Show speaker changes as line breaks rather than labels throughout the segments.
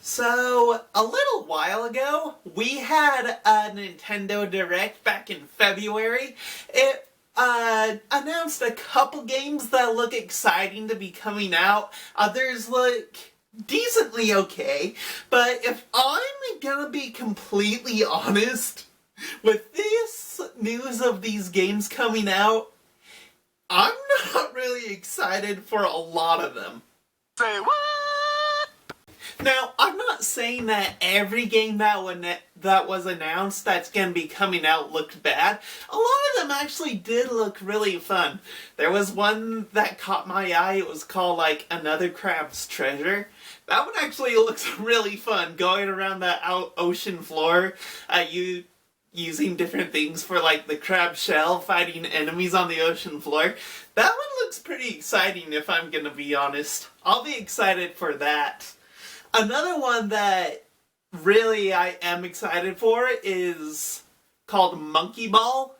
So, a little while ago, we had a Nintendo Direct back in February. It announced a couple games that look exciting to be coming out. Others look decently okay. But if I'm gonna be completely honest, with this news of these games coming out, I'm not really excited for a lot of them.
Say what?
Now, I'm not saying that every game that was announced that's going to be coming out looked bad. A lot of them actually did look really fun. There was one that caught my eye. It was called, Another Crab's Treasure. That one actually looks really fun, going around the ocean floor, using different things for, the crab shell, fighting enemies on the ocean floor. That one looks pretty exciting, if I'm going to be honest. I'll be excited for that. Another one that really I am excited for is called Monkey Ball.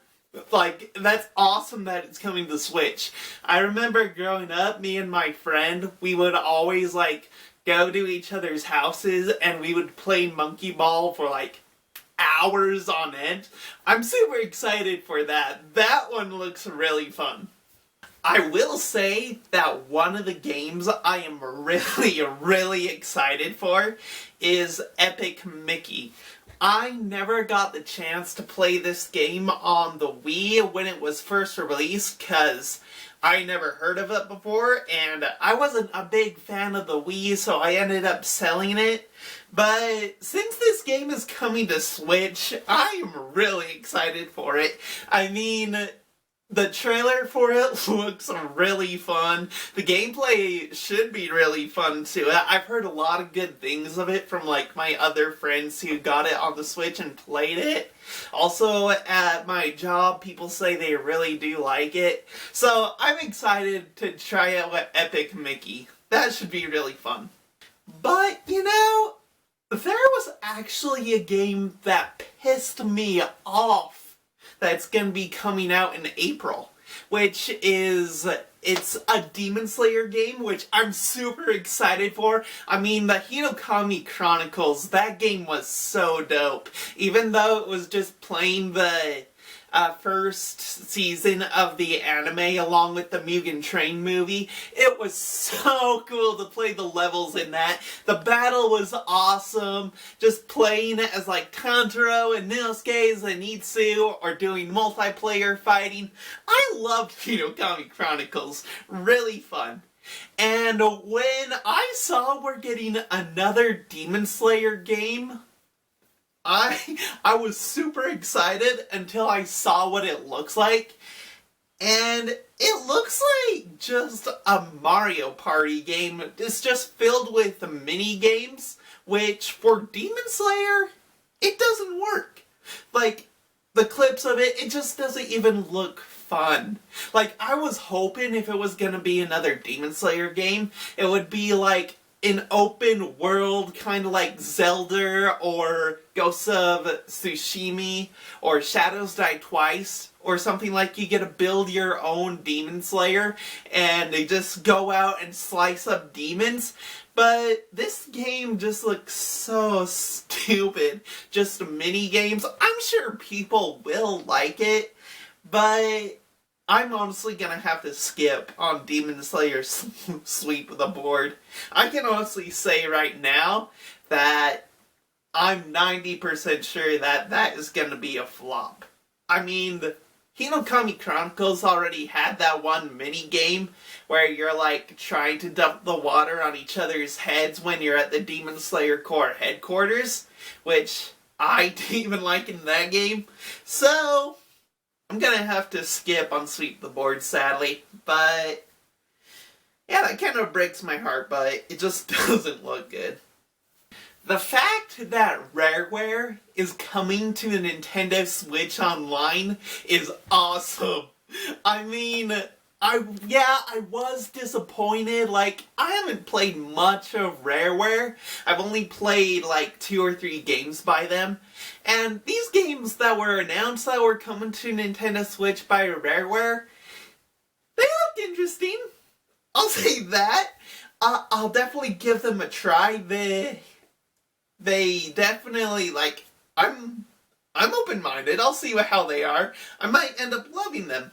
That's awesome that it's coming to Switch. I remember growing up, me and my friend, we would always, go to each other's houses and we would play Monkey Ball for, hours on end. I'm super excited for that. That one looks really fun. I will say that one of the games I am really excited for is Epic Mickey. I never got the chance to play this game on the Wii when it was first released because I never heard of it before and I wasn't a big fan of the Wii, so I ended up selling it. But since this game is coming to Switch, I am really excited for it. I mean, the trailer for it looks really fun. The gameplay should be really fun too. I've heard a lot of good things of it from my other friends who got it on the Switch and played it. Also at my job, people say they really do like it. So I'm excited to try out with Epic Mickey. That should be really fun. But, there was actually a game that pissed me off that's gonna be coming out in April, which is, it's a Demon Slayer game, which I'm super excited for. I mean, the Hinokami Chronicles, that game was so dope. Even though it was just playing the first season of the anime along with the Mugen Train movie, it was so cool to play the levels in that. The battle was awesome. Just playing it as Tantaro and Inosuke Zenitsu or doing multiplayer fighting. I loved Hinokami Chronicles. Really fun. And when I saw we're getting another Demon Slayer game, I was super excited until I saw what it looks like. And it looks like just a Mario Party game. It's just filled with mini games, which for Demon Slayer, it doesn't work. The clips of it, it just doesn't even look fun. I was hoping if it was gonna be another Demon Slayer game, it would be an open world, kind of like Zelda or Ghost of Tsushima or Shadows Die Twice, or something like you get to build your own Demon Slayer and they just go out and slice up demons. But this game just looks so stupid. Just mini games. I'm sure people will like it, but I'm honestly gonna have to skip on Demon Slayer Sweep the Board. I can honestly say right now that I'm 90% sure that that is gonna be a flop. I mean, the Hinokami Chronicles already had that one mini game where you're trying to dump the water on each other's heads when you're at the Demon Slayer Corps headquarters, which I didn't even like in that game. So I'm gonna have to skip on Sweep the Board, sadly, but yeah, that kind of breaks my heart, but it just doesn't look good. The fact that Rareware is coming to the Nintendo Switch Online is awesome. I mean, I was disappointed. I haven't played much of Rareware. I've only played 2 or 3 games by them. And these games that were announced that were coming to Nintendo Switch by Rareware, they look interesting. I'll say that. I'll definitely give them a try. They definitely, like, I'm open-minded. I'll see how they are. I might end up loving them.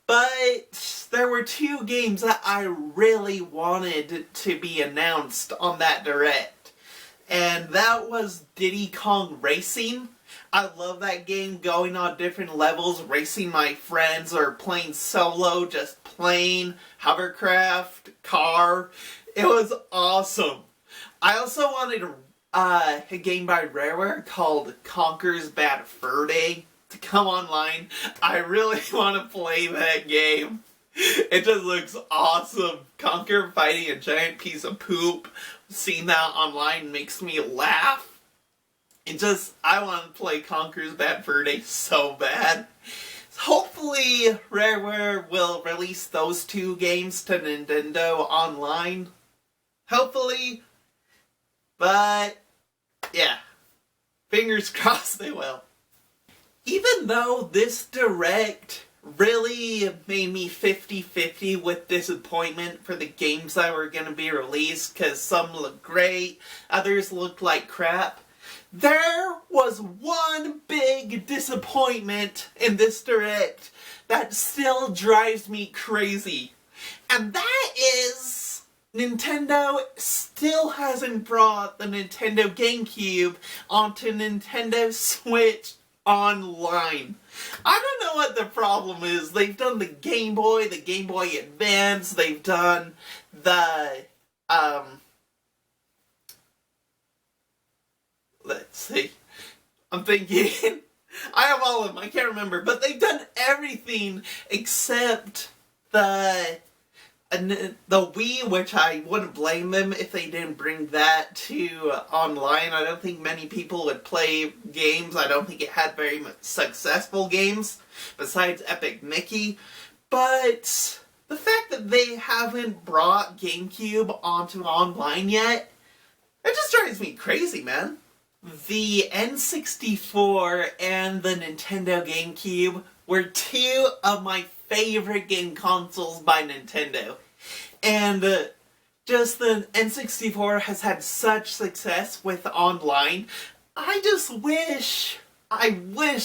But there were two games that I really wanted to be announced on that Direct. And that was Diddy Kong Racing. I love that game, going on different levels, racing my friends, or playing solo, just playing hovercraft, car. It was awesome. I also wanted a game by Rareware called Conker's Bad Fur Day to come online. I really want to play that game. It just looks awesome. Conker fighting a giant piece of poop. Seeing that online makes me laugh. I want to play Conker's Bad Fur Day so bad. Hopefully, Rareware will release those two games to Nintendo online. Hopefully. But, yeah. Fingers crossed they will. Even though this Direct really made me 50-50 with disappointment for the games that were going to be released, because some look great, others look like crap, there was one big disappointment in this Direct that still drives me crazy. And that is, Nintendo still hasn't brought the Nintendo GameCube onto Nintendo Switch Online. I don't know what the problem is. They've done the Game Boy Advance, they've done the, let's see, I'm thinking, I have all of them, I can't remember, but they've done everything except the Wii, which I wouldn't blame them if they didn't bring that to online. I don't think many people would play games. I don't think it had very much successful games, besides Epic Mickey. But the fact that they haven't brought GameCube onto online yet, it just drives me crazy, man. The N64 and the Nintendo GameCube were two of my favorite game consoles by Nintendo. And just the N64 has had such success with online. I wish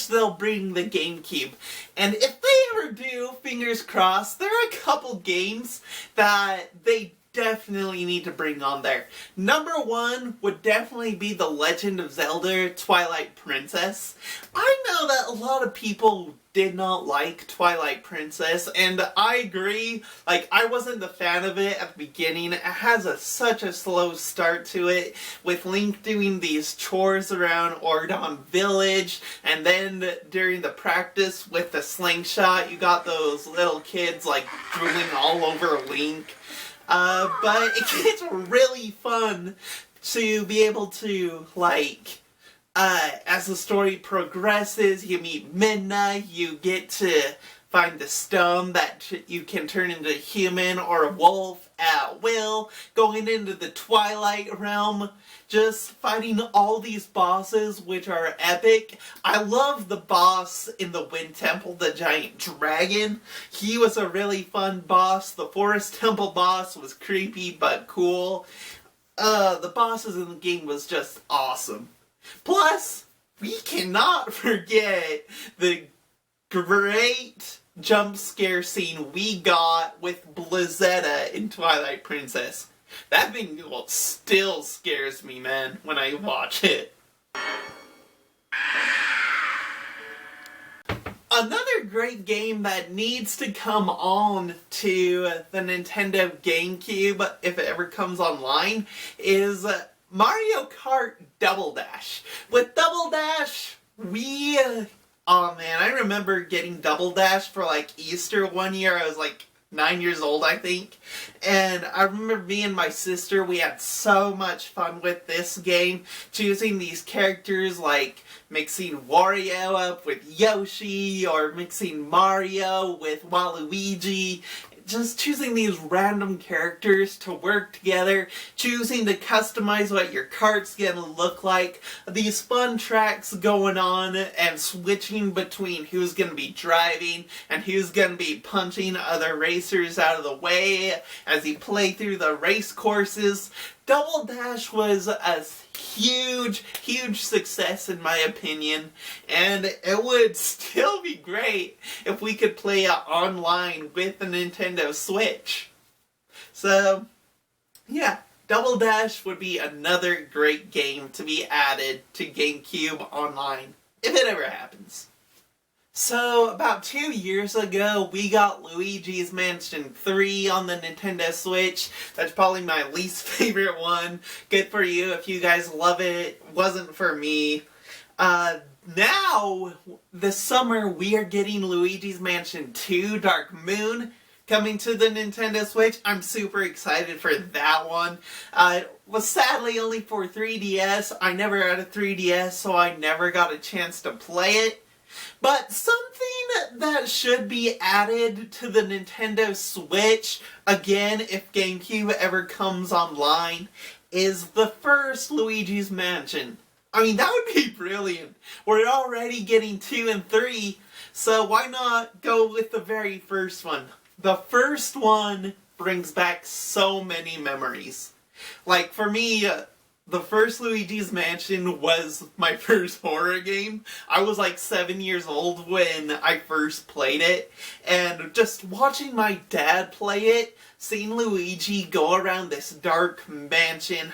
they'll bring the GameCube. And if they ever do, fingers crossed, there are a couple games that they definitely need to bring on there. Number one would definitely be The Legend of Zelda Twilight Princess. I know that a lot of people did not like Twilight Princess, and I agree. Like, I wasn't a fan of it at the beginning. It has such a slow start to it, with Link doing these chores around Ordon Village, and then during the practice with the slingshot, you got those little kids, like, drooling all over Link. But it gets really fun to be able to, like, as the story progresses, you meet Midna, you get to find the stone that you can turn into a human or a wolf at will, going into the Twilight Realm, just fighting all these bosses, which are epic. I love the boss in the Wind Temple, the giant dragon. He was a really fun boss. The Forest Temple boss was creepy but cool. The bosses in the game was just awesome. Plus, we cannot forget the great jump scare scene we got with Blizzetta in Twilight Princess. That thing still scares me, man, when I watch it. Another great game that needs to come on to the Nintendo GameCube, if it ever comes online, is Mario Kart Double Dash. With Double Dash, oh man, I remember getting Double Dash for like Easter one year. I was like 9 years old, I think. And I remember me and my sister, we had so much fun with this game, choosing these characters, like mixing Wario up with Yoshi, or mixing Mario with Waluigi. Just choosing these random characters to work together, choosing to customize what your kart's gonna look like, these fun tracks going on, and switching between who's gonna be driving and who's gonna be punching other racers out of the way as you play through the race courses. Double Dash was a huge, huge success in my opinion, and it would still be great if we could play it online with the Nintendo Switch. So, yeah, Double Dash would be another great game to be added to GameCube Online, if it ever happens. So, about 2 years ago, we got Luigi's Mansion 3 on the Nintendo Switch. That's probably my least favorite one. Good for you if you guys love it. Wasn't for me. Now, this summer, we are getting Luigi's Mansion 2 Dark Moon coming to the Nintendo Switch. I'm super excited for that one. It was sadly only for 3DS. I never had a 3DS, so I never got a chance to play it. But something that should be added to the Nintendo Switch, again, if GameCube ever comes online, is the first Luigi's Mansion. I mean, that would be brilliant. We're already getting 2 and 3, so why not go with the very first one? The first one brings back so many memories. Like, for me, the first Luigi's Mansion was my first horror game. I was like 7 years old when I first played it, and just watching my dad play it, seeing Luigi go around this dark mansion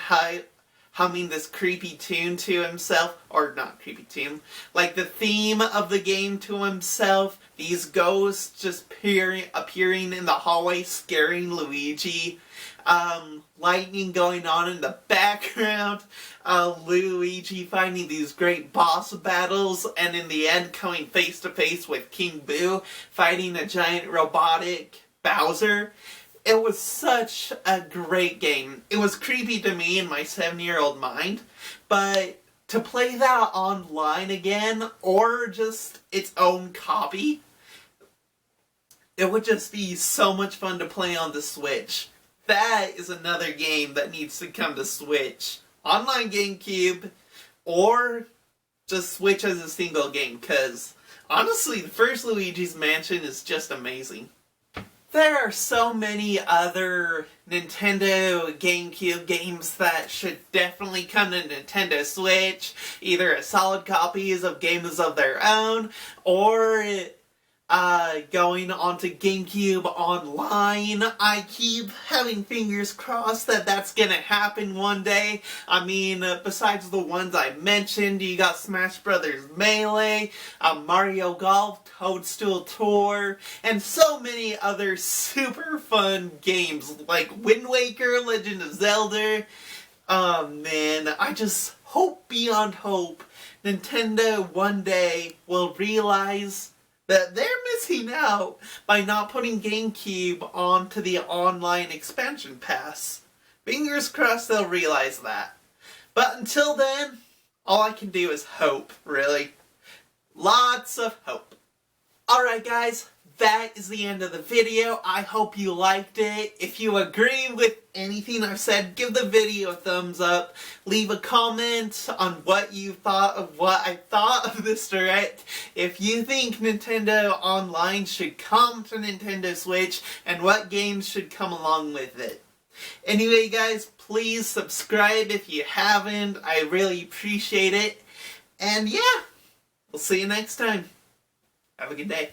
humming this creepy tune to himself, or not creepy tune, like the theme of the game to himself, these ghosts just appearing in the hallway scaring Luigi, lightning going on in the background, Luigi finding these great boss battles, and in the end coming face to face with King Boo, fighting a giant robotic Bowser. It was such a great game. It was creepy to me in my 7-year-old mind, but to play that online again, or just its own copy, it would just be so much fun to play on the Switch. That is another game that needs to come to Switch. Online GameCube, or just Switch as a single game, because honestly, the first Luigi's Mansion is just amazing. There are so many other Nintendo GameCube games that should definitely come to Nintendo Switch, either as solid copies of games of their own, or going onto GameCube Online. I keep having fingers crossed that that's gonna happen one day. I mean, besides the ones I mentioned, you got Smash Brothers Melee, Mario Golf, Toadstool Tour, and so many other super fun games like Wind Waker, Legend of Zelda. Oh man, I just hope beyond hope Nintendo one day will realize that they're missing out by not putting GameCube onto the online expansion pass. Fingers crossed they'll realize that. But until then, all I can do is hope, really. Lots of hope. Alright guys, that is the end of the video. I hope you liked it. If you agree with anything I've said, give the video a thumbs up. Leave a comment on what you thought of what I thought of this Direct. If you think Nintendo Online should come to Nintendo Switch, and what games should come along with it. Anyway guys, please subscribe if you haven't. I really appreciate it. And yeah, we'll see you next time. Have a good day.